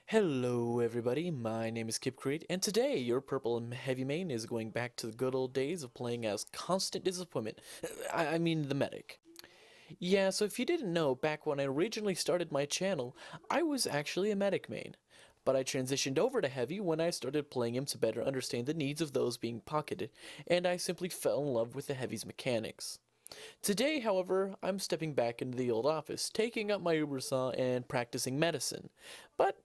Hello everybody, my name is Kip Creed, and today your Purple and Heavy Main is going back to the good old days of playing as Constant Disappointment. I mean the medic. Yeah, so if you didn't know, back when I originally started my channel, I was actually a medic main. But I transitioned over to Heavy when I started playing him to better understand the needs of those being pocketed, and I simply fell in love with the Heavy's mechanics. Today, however, I'm stepping back into the old office, taking up my Uber saw and practicing medicine. But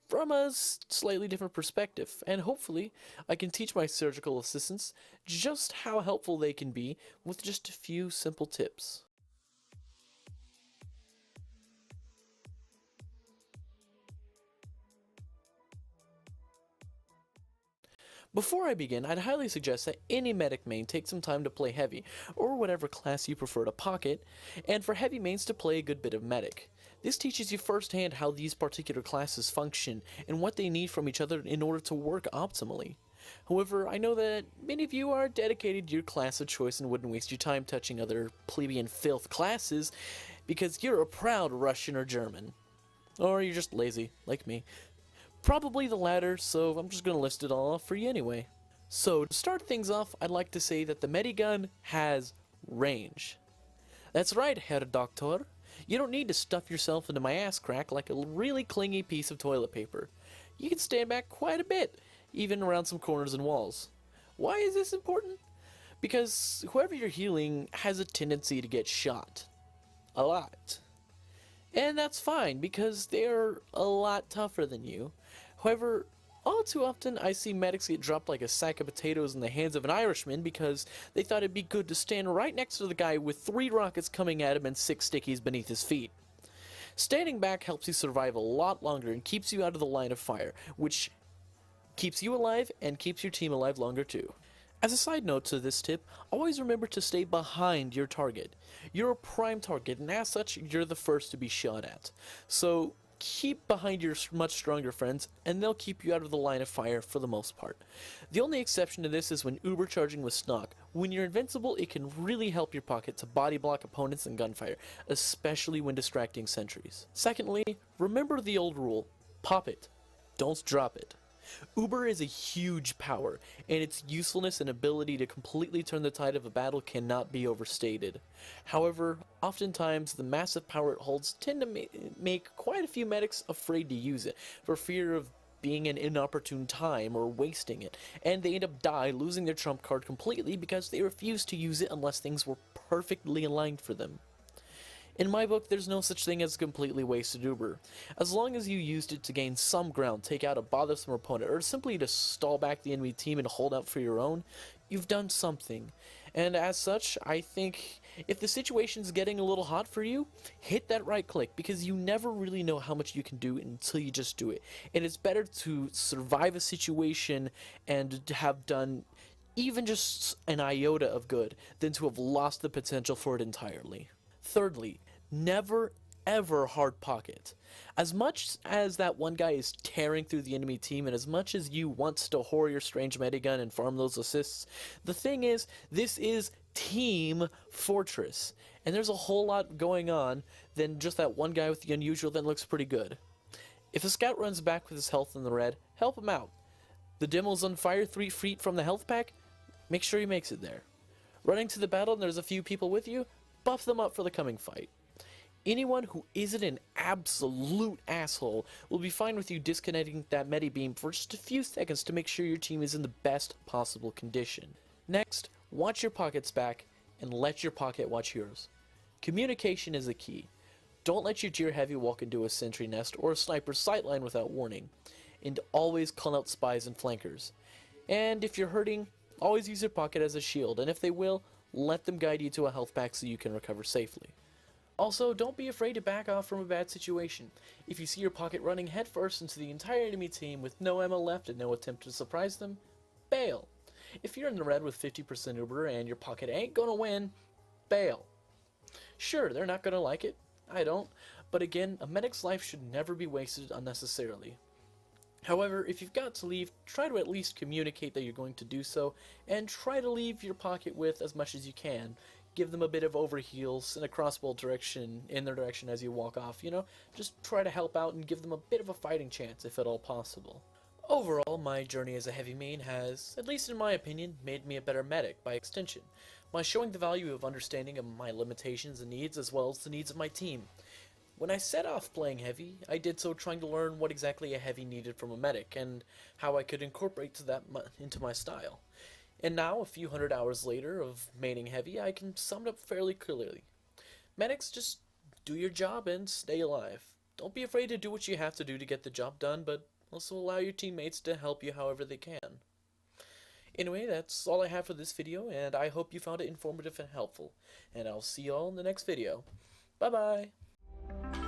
from a slightly different perspective, and hopefully I can teach my surgical assistants just how helpful they can be with just a few simple tips. Before I begin, I'd highly suggest that any medic main take some time to play heavy, or whatever class you prefer to pocket, and for heavy mains to play a good bit of medic. This teaches you firsthand how these particular classes function and what they need from each other in order to work optimally. However, I know that many of you are dedicated to your class of choice and wouldn't waste your time touching other plebeian filth classes because you're a proud Russian or German. Or you're just lazy, like me. Probably the latter, so I'm just going to list it all off for you anyway. So, to start things off, I'd like to say that the Medigun has range. That's right, Herr Doctor. You don't need to stuff yourself into my ass crack like a really clingy piece of toilet paper. You can stand back quite a bit, even around some corners and walls. Why is this important? Because whoever you're healing has a tendency to get shot. A lot. And that's fine, because they're a lot tougher than you. However, all too often I see medics get dropped like a sack of potatoes in the hands of an Irishman because they thought it'd be good to stand right next to the guy with 3 rockets coming at him and 6 stickies beneath his feet. Standing back helps you survive a lot longer and keeps you out of the line of fire, which keeps you alive and keeps your team alive longer too. As a side note to this tip, always remember to stay behind your target. You're a prime target, and as such, you're the first to be shot at. So keep behind your much stronger friends, and they'll keep you out of the line of fire for the most part. The only exception to this is when uber charging with Snock. When you're invincible, it can really help your pocket to body block opponents in gunfire, especially when distracting sentries. Secondly, remember the old rule, pop it, don't drop it. Uber is a huge power, and its usefulness and ability to completely turn the tide of a battle cannot be overstated. However, oftentimes the massive power it holds tend to make quite a few medics afraid to use it, for fear of being an inopportune time or wasting it, and they end up losing their trump card completely because they refuse to use it unless things were perfectly aligned for them. In my book, there's no such thing as completely wasted Uber. As long as you used it to gain some ground, take out a bothersome opponent, or simply to stall back the enemy team and hold out for your own, you've done something. And as such, I think if the situation's getting a little hot for you, hit that right click, because you never really know how much you can do until you just do it. And it's better to survive a situation and have done even just an iota of good than to have lost the potential for it entirely. Thirdly, never ever hard pocket. As much as that one guy is tearing through the enemy team, and as much as you want to whore your strange medigun and farm those assists, the thing is, this is Team Fortress, and there's a whole lot going on than just that one guy with the unusual that looks pretty good. If a scout runs back with his health in the red, help him out. The demo's on fire 3 feet from the health pack, make sure he makes it there. Running to the battle and there's a few people with you, buff them up for the coming fight. Anyone who isn't an absolute asshole will be fine with you disconnecting that Medibeam for just a few seconds to make sure your team is in the best possible condition. Next, watch your pockets back and let your pocket watch yours. Communication is the key. Don't let your tier heavy walk into a sentry nest or a sniper sightline without warning. And always call out spies and flankers. And if you're hurting, always use your pocket as a shield, and if they will, let them guide you to a health pack so you can recover safely. Also, don't be afraid to back off from a bad situation. If you see your pocket running headfirst into the entire enemy team with no ammo left and no attempt to surprise them, bail. If you're in the red with 50% Uber and your pocket ain't gonna win, bail. Sure, they're not gonna like it. I don't. But again, a medic's life should never be wasted unnecessarily. However, if you've got to leave, try to at least communicate that you're going to do so, and try to leave your pocket with as much as you can. Give them a bit of overheals in a crossbow direction, in their direction as you walk off, Just try to help out and give them a bit of a fighting chance if at all possible. Overall, my journey as a heavy main has, at least in my opinion, made me a better medic by extension, by showing the value of understanding of my limitations and needs as well as the needs of my team. When I set off playing heavy, I did so trying to learn what exactly a heavy needed from a medic, and how I could incorporate that into my style. And now, a few hundred hours later of maining heavy, I can sum it up fairly clearly. Medics, just do your job and stay alive. Don't be afraid to do what you have to do to get the job done, but also allow your teammates to help you however they can. Anyway, that's all I have for this video, and I hope you found it informative and helpful. And I'll see you all in the next video. Bye bye!